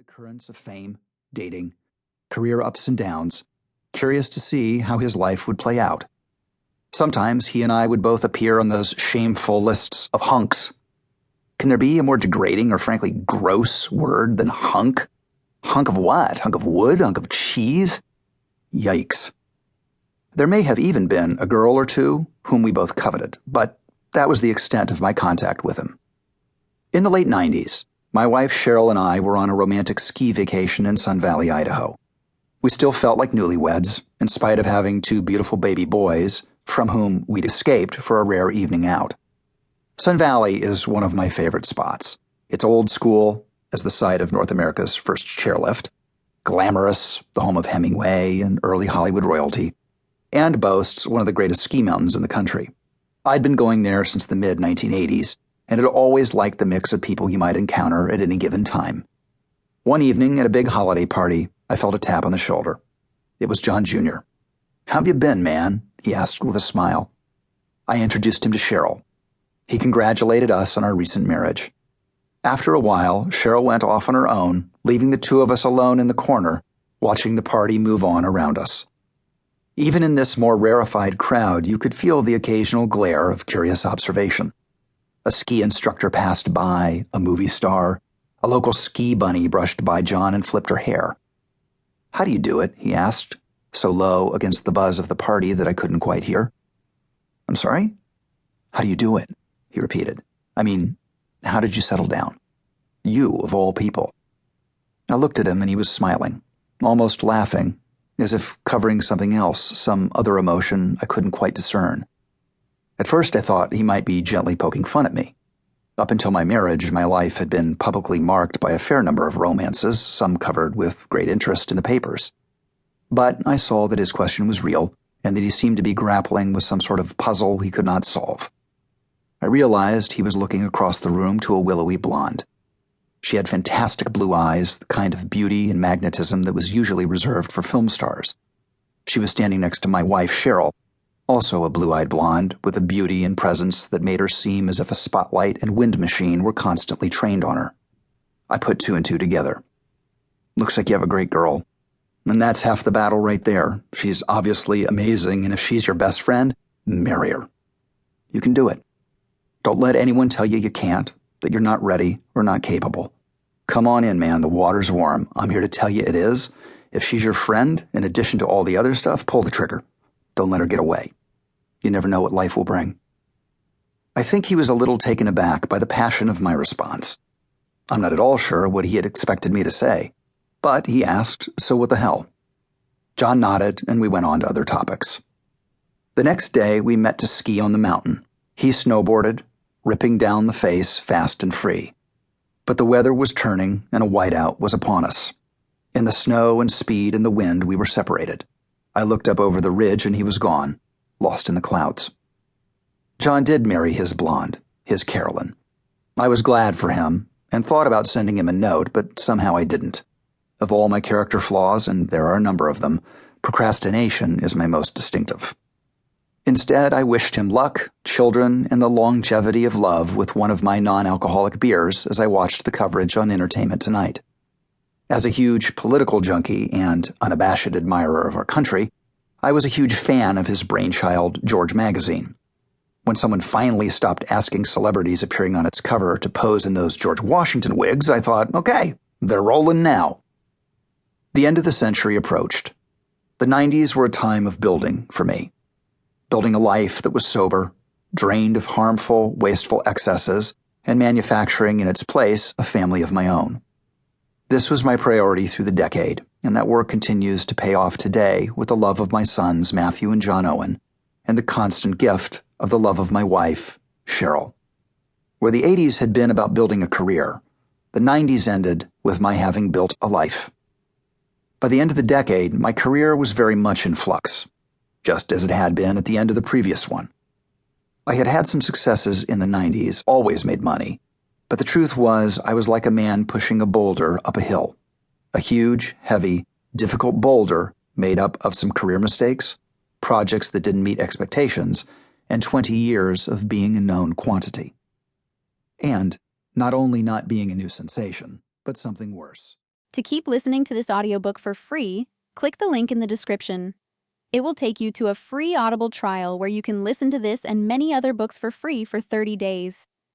occurrence of fame, dating, career ups and downs, curious to see how his life would play out. Sometimes he and I would both appear on those shameful lists of hunks. Can there be a more degrading or frankly gross word than hunk? Hunk of what? Hunk of wood? Hunk of cheese? Yikes. There may have even been a girl or two whom we both coveted, but that was the extent of my contact with him. In the late 90s, my wife Cheryl and I were on a romantic ski vacation in Sun Valley, Idaho. We still felt like newlyweds, in spite of having two beautiful baby boys, from whom we'd escaped for a rare evening out. Sun Valley is one of my favorite spots. It's old school, as the site of North America's first chairlift, glamorous, the home of Hemingway and early Hollywood royalty, and boasts one of the greatest ski mountains in the country. I'd been going there since the mid-1980s, and had always liked the mix of people you might encounter at any given time. One evening at a big holiday party, I felt a tap on the shoulder. It was John Jr. "How've you been, man?" he asked with a smile. I introduced him to Cheryl. He congratulated us on our recent marriage. After a while, Cheryl went off on her own, leaving the two of us alone in the corner, watching the party move on around us. Even in this more rarefied crowd, you could feel the occasional glare of curious observation. A ski instructor passed by, a movie star. A local ski bunny brushed by John and flipped her hair. "How do you do it?" he asked, so low against the buzz of the party that I couldn't quite hear. "I'm sorry? How do you do it?" he repeated. "I mean, how did you settle down? You, of all people." I looked at him and he was smiling, almost laughing, as if covering something else, some other emotion I couldn't quite discern. At first I thought he might be gently poking fun at me. Up until my marriage, my life had been publicly marked by a fair number of romances, some covered with great interest in the papers. But I saw that his question was real, and that he seemed to be grappling with some sort of puzzle he could not solve. I realized he was looking across the room to a willowy blonde. She had fantastic blue eyes, the kind of beauty and magnetism that was usually reserved for film stars. She was standing next to my wife, Cheryl, also a blue-eyed blonde with a beauty and presence that made her seem as if a spotlight and wind machine were constantly trained on her. I put two and two together. "Looks like you have a great girl. And that's half the battle right there. She's obviously amazing, and if she's your best friend, marry her. You can do it. Don't let anyone tell you can't, that you're not ready or not capable. Come on in, man, the water's warm. I'm here to tell you it is. If she's your friend, in addition to all the other stuff, pull the trigger. Don't let her get away. You never know what life will bring." I think he was a little taken aback by the passion of my response. I'm not at all sure what he had expected me to say, but he asked, "So what the hell?" John nodded, and we went on to other topics. The next day, we met to ski on the mountain. He snowboarded, ripping down the face fast and free. But the weather was turning, and a whiteout was upon us. In the snow and speed and the wind, we were separated. I looked up over the ridge and he was gone, lost in the clouds. John did marry his blonde, his Carolyn. I was glad for him and thought about sending him a note, but somehow I didn't. Of all my character flaws, and there are a number of them, procrastination is my most distinctive. Instead, I wished him luck, children, and the longevity of love with one of my non-alcoholic beers as I watched the coverage on Entertainment Tonight. As a huge political junkie and unabashed admirer of our country, I was a huge fan of his brainchild, George Magazine. When someone finally stopped asking celebrities appearing on its cover to pose in those George Washington wigs, I thought, okay, they're rolling now. The end of the century approached. The 90s were a time of building for me. Building a life that was sober, drained of harmful, wasteful excesses, and manufacturing in its place a family of my own. This was my priority through the decade, and that work continues to pay off today with the love of my sons, Matthew and John Owen, and the constant gift of the love of my wife, Cheryl. Where the 80s had been about building a career, the 90s ended with my having built a life. By the end of the decade, my career was very much in flux, just as it had been at the end of the previous one. I had had some successes in the 90s, always made money, but the truth was I was like a man pushing a boulder up a hill. A huge, heavy, difficult boulder made up of some career mistakes, projects that didn't meet expectations, and 20 years of being a known quantity. And not only not being a new sensation, but something worse. To keep listening to this audiobook for free, click the link in the description. It will take you to a free Audible trial where you can listen to this and many other books for free for 30 days.